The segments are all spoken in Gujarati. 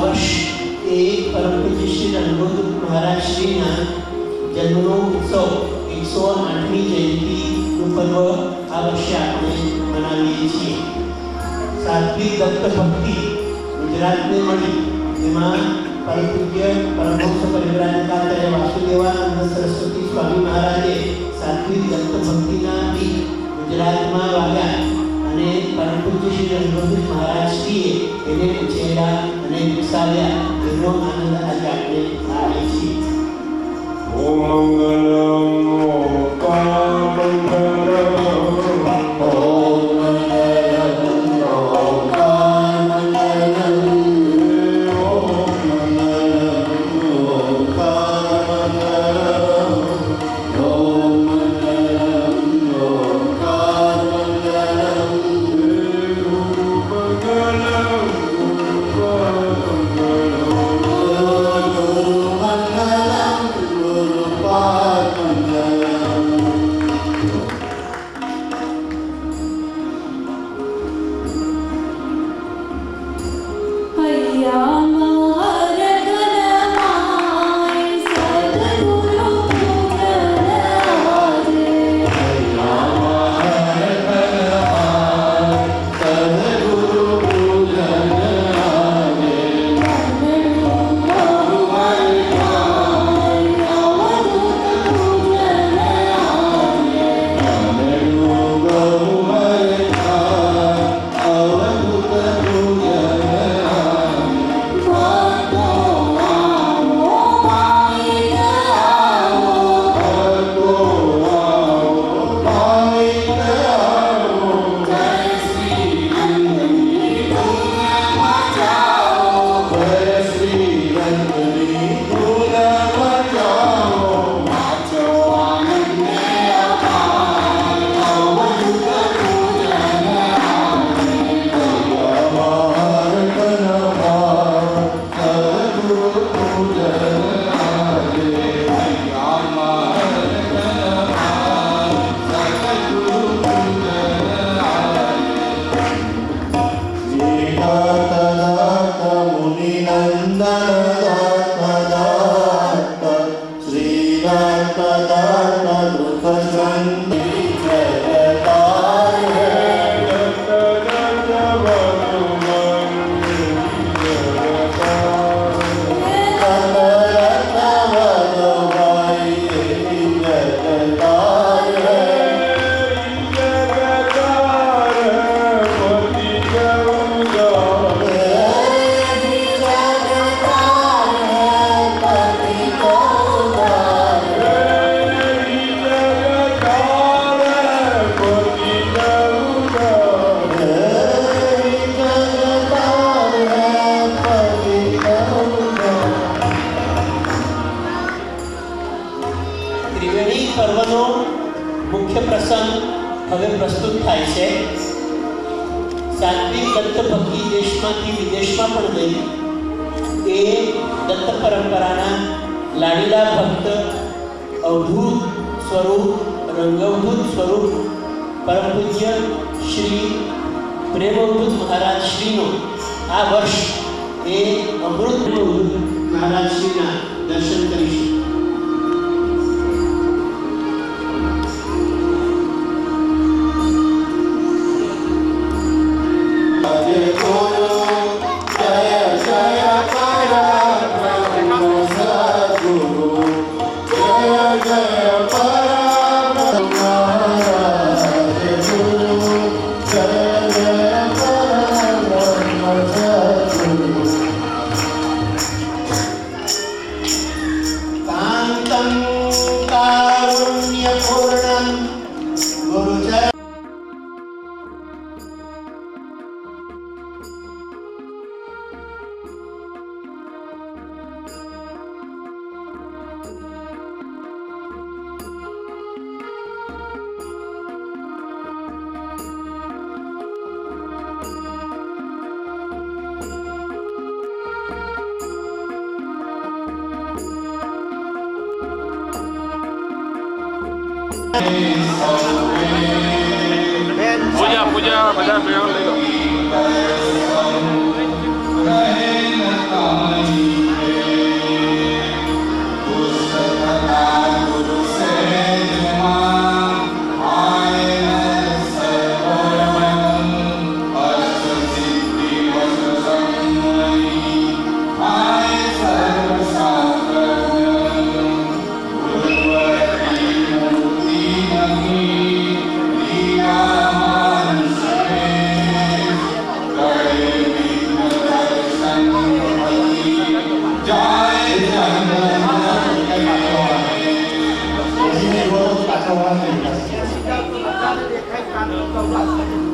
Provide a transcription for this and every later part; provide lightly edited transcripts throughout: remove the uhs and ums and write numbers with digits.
वर्ष એ પરમ પૂજ્ય શ્રી રંગોદ મહારાજ શ્રીના જન્મનો ઉત્સવ 108મી જયંતિનું પર્વ આ વર્ષે આપણે મનાવીએ છીએ. સાત્વિક દત્ત ભક્તિ ગુજરાતને મળી એમાં પરમ પૂજ્ય પરમહંસ પરિવ્રાજકાચાર્ય વાસુદેવાનંદ સરસ્વતી સ્વામી મહારાજે સાત્વિક દત્ત ભક્તિના ગીત ગુજરાતમાં વાગ્યા અને પરમ પૂજ્ય શ્રી રંગોદ મહારાજ શ્રીએ એને ઉછેર્યા અને વિકસાવ્યા. એનો આનંદ આજે આપણે માણીએ છીએ. ઓમ મંગલમ પર્વનો મુખ્ય પ્રસંગ હવે પ્રસ્તુત થાય છે. સાત્વિક દત્ત ભક્તિ દેશમાંથી વિદેશમાં પણ ગઈ. એ દત્ત પરંપરાના લાડીલા ભક્ત અવધૂત સ્વરૂપ રંગવધૂત સ્વરૂપ પરમ પૂજ્ય શ્રી પ્રેમવધૂત મહારાજ શ્રીનો આ વર્ષ એ અમૃત મહારાજ શ્રીના દર્શન કરીશું. પૂજા બધા મેળવ લઈ લો.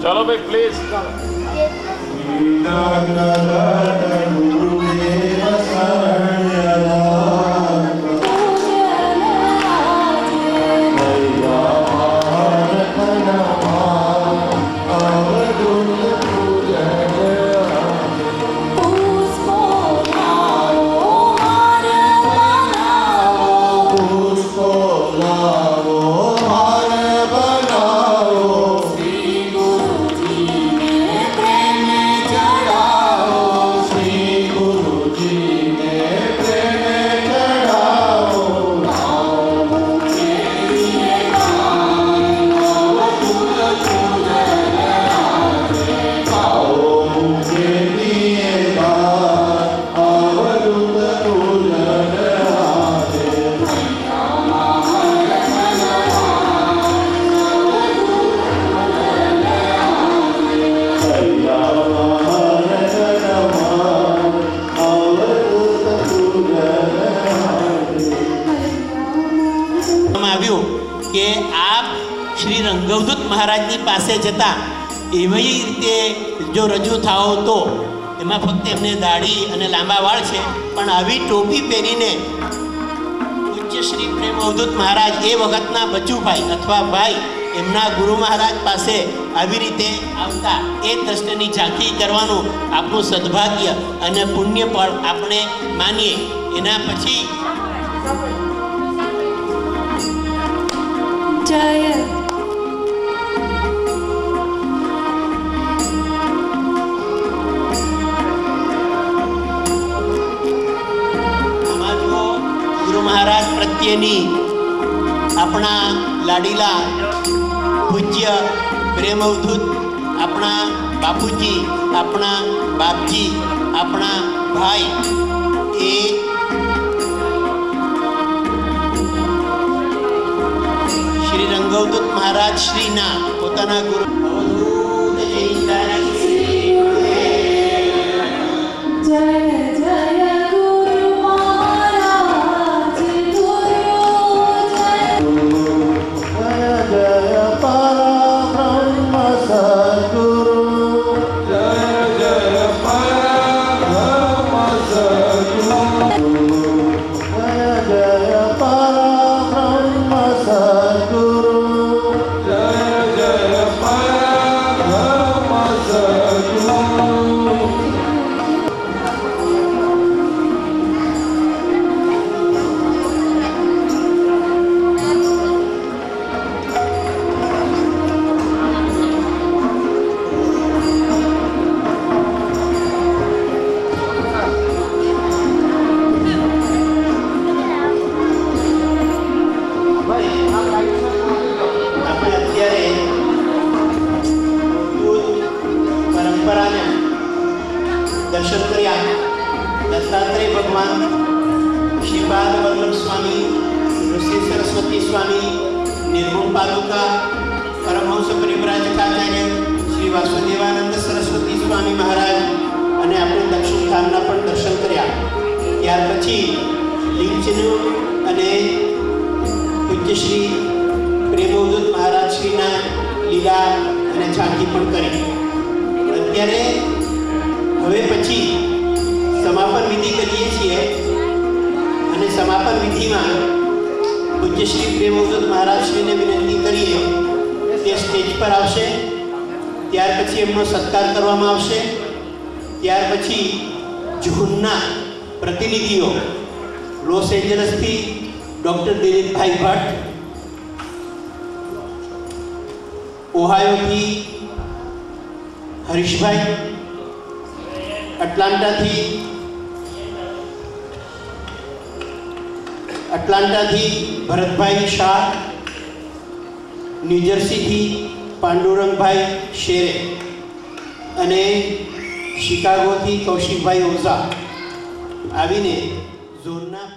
ચલો ભાઈ પ્લીઝ. કે આપ શ્રી રંગવદૂત મહારાજની પાસે જતા એવી રીતે જો રજૂ થાઓ તો એમાં ફક્ત એમને દાઢી અને લાંબા વાળ છે, પણ આવી ટોપી પહેરીને પૂજ્ય શ્રી પ્રેમ અવધૂત મહારાજ એ વખતના બચુભાઈ અથવા ભાઈ એમના ગુરુ મહારાજ પાસે આવી રીતે આવતા એ દ્રષ્ટિની ઝાંખી કરવાનું આપણું સદભાગ્ય અને પુણ્ય પણ આપણે માનીએ. એના પછી જય ગુરુ મહારાજ પ્રત્યેની આપણા લાડીલા પૂજ્ય પ્રેમ અવધૂત આપણા બાપુજી, આપણા બાપજી, આપણા ભાઈ એ શ્રી રંગવદૂત મહારાજ શ્રીના પોતાના ગુરુ દર્શન કર્યા. દત્તાત્રેય ભગવાન, શ્રીપાદ વલ્લભ સ્વામી, ઋષિ સરસ્વતી સ્વામી, નિર્ગુણ પાદુકા, પરમહંસ પરિવ્રાજકાચાર્ય શ્રી વાસુદેવાનંદ સરસ્વતી સ્વામી મહારાજ અને આપણે દક્ષિણ ધામના પણ દર્શન કર્યા. ત્યાર પછી લીંચનું અને પૂજ્ય શ્રી પ્રેમ અવધૂત મહારાજ શ્રીના લીલા અને ઝાંખી પણ કરી. અત્યારે હવે પછી સમાપન વિધિ કરીએ છીએ અને સમાપન વિધિમાં પૂજ્ય શ્રી પ્રેમ અવધૂત મહારાજ શ્રીને વિનંતી કરીએ તે સ્ટેજ પર આવશે. ત્યાર પછી એમનો સત્કાર કરવામાં આવશે. ત્યાર પછી ઝૂનના પ્રતિનિધિઓ લોસ એન્જલસથી ડૉક્ટર દિલીપભાઈ ભટ્ટ, ઓહાયોથી હરીશભાઈ, એટલાન્ટાથી ભરતભાઈ શાહ, ન્યૂજર્સીથી પાંડુરંગભાઈ શેરે અને શિકાગોથી કૌશિકભાઈ ઓઝા આવીને ઝોનના